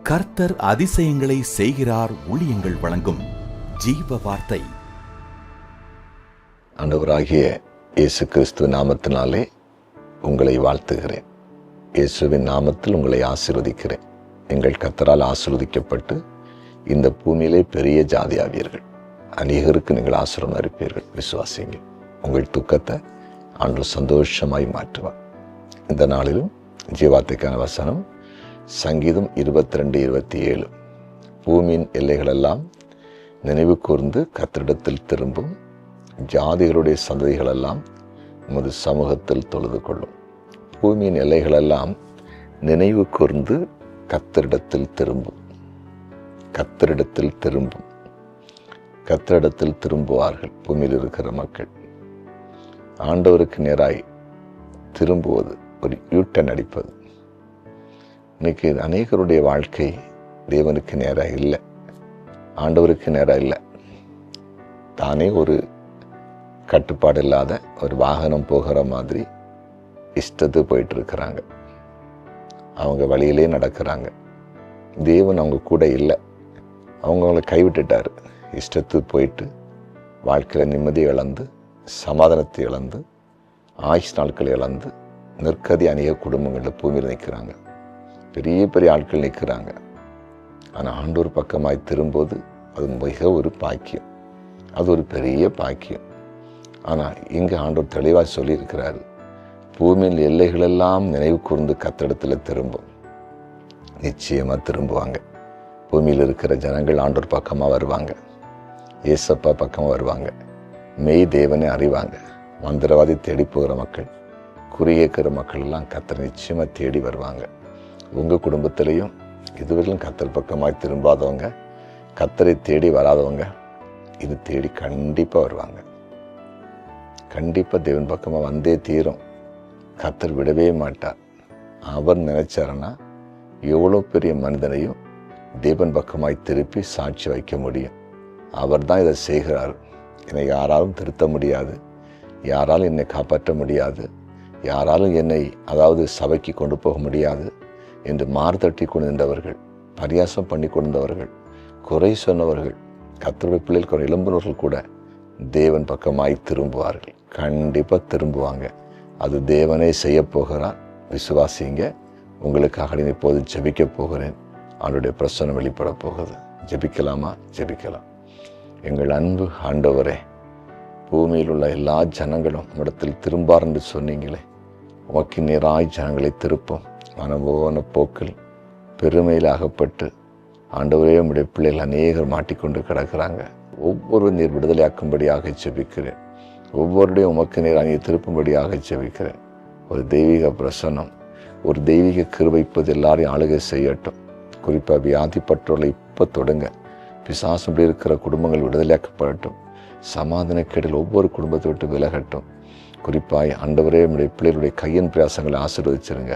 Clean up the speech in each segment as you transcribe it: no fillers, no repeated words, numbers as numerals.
கர்த்தர் அதிசயங்களை செய்கிறார். ஊழியங்கள் வழங்கும் ஜீவ வார்த்தை. ஆண்டவராகிய இயேசு கிறிஸ்துவ நாமத்தினாலே உங்களை வாழ்த்துகிறேன். இயேசுவின் நாமத்தில் உங்களை ஆசீர்வதிக்கிறேன். நீங்கள் கர்த்தரால் ஆசீர்வதிக்கப்பட்டு இந்த பூமியிலே பெரிய ஜாதியாவீர்கள். அநேகருக்கு நீங்கள் ஆசீர்வாதம் இருப்பீர்கள். விசுவாசிங்கள். உங்கள் துக்கத்தை ஆண்டவர் சந்தோஷமாய் மாற்றுவார். இந்த நாளிலும் ஜீவார்த்தைக்கான வசனம் சங்கீதம் 22:27. பூமியின் எல்லைகளெல்லாம் நினைவு கூர்ந்து கர்த்தரிடத்தில் திரும்பும், ஜாதிகளுடைய சந்ததிகளெல்லாம் உமது சமூகத்தில் தொழுது கொள்ளும். பூமியின் எல்லைகளெல்லாம் நினைவு கூர்ந்து கர்த்தரிடத்தில் திரும்பும். கர்த்தரிடத்தில் திரும்பும். கர்த்தரிடத்தில் திரும்புவார்கள் பூமியில் இருக்கிற மக்கள். ஆண்டவருக்கு நேராய் திரும்புவது, ஒரு யூட்டன் அடிப்பது. இன்னைக்கு அநேகருடைய வாழ்க்கை தேவனுக்கு நேராக இல்லை, ஆண்டவருக்கு நேராக இல்லை. தானே ஒரு கட்டுப்பாடு இல்லாத ஒரு வாகனம் போகிற மாதிரி இஷ்டத்து போயிட்டு இருக்கிறாங்க. அவங்க வழியிலே நடக்கிறாங்க. தேவன் அவங்க கூட இல்லை. அவங்கள கைவிட்டுட்டார். இஷ்டத்து போயிட்டு வாழ்க்கையில் நிம்மதியை இழந்து, சமாதானத்தை இழந்து, ஆயுஷ் நாட்களை இழந்து நிற்கதி அநேக குடும்பங்களில் பூமியில் நிற்கிறாங்க. பெரிய பெரிய ஆட்கள் நிற்கிறாங்க. ஆனால் ஆண்டவர் பக்கமாய் திரும்போது அது மிக ஒரு பாக்கியம். அது ஒரு பெரிய பாக்கியம். ஆனால் இங்கே ஆண்டவர் தெளிவாக சொல்லியிருக்கிறாரு, பூமியின் எல்லைகளெல்லாம் நினைவு கூர்ந்து கர்த்தரிடத்தில் திரும்பும். நிச்சயமாக திரும்புவாங்க. பூமியில் இருக்கிற ஜனங்கள் ஆண்டவர் பக்கமாக வருவாங்க. ஏசப்பா பக்கமாக வருவாங்க. மெய் தேவனை அறிவாங்க. மந்திரவாதி தேடி போகிற மக்கள், குறியேக்கிற மக்கள் எல்லாம் கர்த்தரை நிச்சயமாக தேடி வருவாங்க. உங்கள் குடும்பத்திலையும் இதுவரையிலும் கர்த்தர் பக்கமாக திரும்பாதவங்க, கர்த்தரை தேடி வராதவங்க இது தேடி கண்டிப்பாக வருவாங்க. கண்டிப்பாக தேவன் பக்கமாக வந்தே தீரும். கர்த்தர் விடவே மாட்டார். அவர் நினைச்சாருன்னா எவ்வளோ பெரிய மனிதனையும் தேவன் பக்கமாய் திருப்பி சாட்சி வைக்க முடியும். அவர் தான் இதை செய்கிறார். என்னை யாராலும் திருத்த முடியாது, யாராலும் என்னை காப்பாற்ற முடியாது, யாராலும் என்னை சபைக்கு கொண்டு போக முடியாது என்று மார்தட்டி கொண்டிருந்தவர்கள், பரியாசம் பண்ணி கொண்டிருந்தவர்கள், குறை சொன்னவர்கள், கர்த்தருடைய பிள்ளைகள் எழும்புனவர்கள் கூட தேவன் பக்கமாய் திரும்புவார்கள். கண்டிப்பாக திரும்புவாங்க. அது தேவனே செய்ய போகிறார். விசுவாசிங்க. உங்களுக்காக இப்போது ஜெபிக்க போகிறேன். அவருடைய பிரசன்னம் வெளிப்பட போகுது. ஜெபிக்கலாமா? ஜெபிக்கலாம். எங்கள் அன்பு ஆண்டவரே, பூமியில் உள்ள எல்லா ஜனங்களும் இடத்தில் திரும்பார் என்று சொன்னீங்களே, உமக்கு நேராய் ஜனங்களை திருப்போம். மனம்போன போக்கில் பெருமையில் அகப்பட்டு ஆண்டவரே, உம்முடைய பிள்ளைகள் அநேகர் மாட்டிக்கொண்டு கிடக்கிறாங்க. ஒவ்வொரு நீர் விடுதலையாக்கும்படியாக ஜெபிக்கிறேன். ஒவ்வொருடைய உமக்கு நேராக நீர் திருப்பும்படியாக ஜெபிக்கிறேன். ஒரு தெய்வீக பிரசன்னம், ஒரு தெய்வீக கிருபைப்பது எல்லாரையும் ஆளுகை செய்யட்டும். குறிப்பாக வியாதிப்பட்டவர்களை இப்போ தொடங்க. பிசாசுபடி இருக்கிற குடும்பங்கள் விடுதலையாக்கப்படட்டும். சமாதான கேடில் ஒவ்வொரு குடும்பத்தை விட்டு விலகட்டும். குறிப்பாக ஆண்டவரே, நம்முடைய பிள்ளைகளுடைய கையின் பிரயாசங்களை ஆசீர்வதிச்சிருங்க,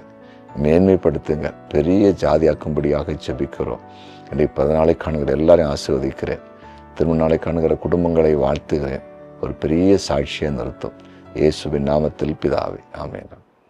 மேன்மைப்படுத்துங்க, பெரிய ஜாதியாக்கும்படியாக ஜெபிக்கிறோம். இன்றைக்கு 14 காணுகிற எல்லாரையும் ஆசீர்வதிக்கிறேன். திரும்ப நாளை காணுகிற குடும்பங்களை வாழ்த்துகிறேன். ஒரு பெரிய சாட்சியை நிறுத்தும். இயேசுவின் நாமத்தில் பிதாவே, ஆமென்.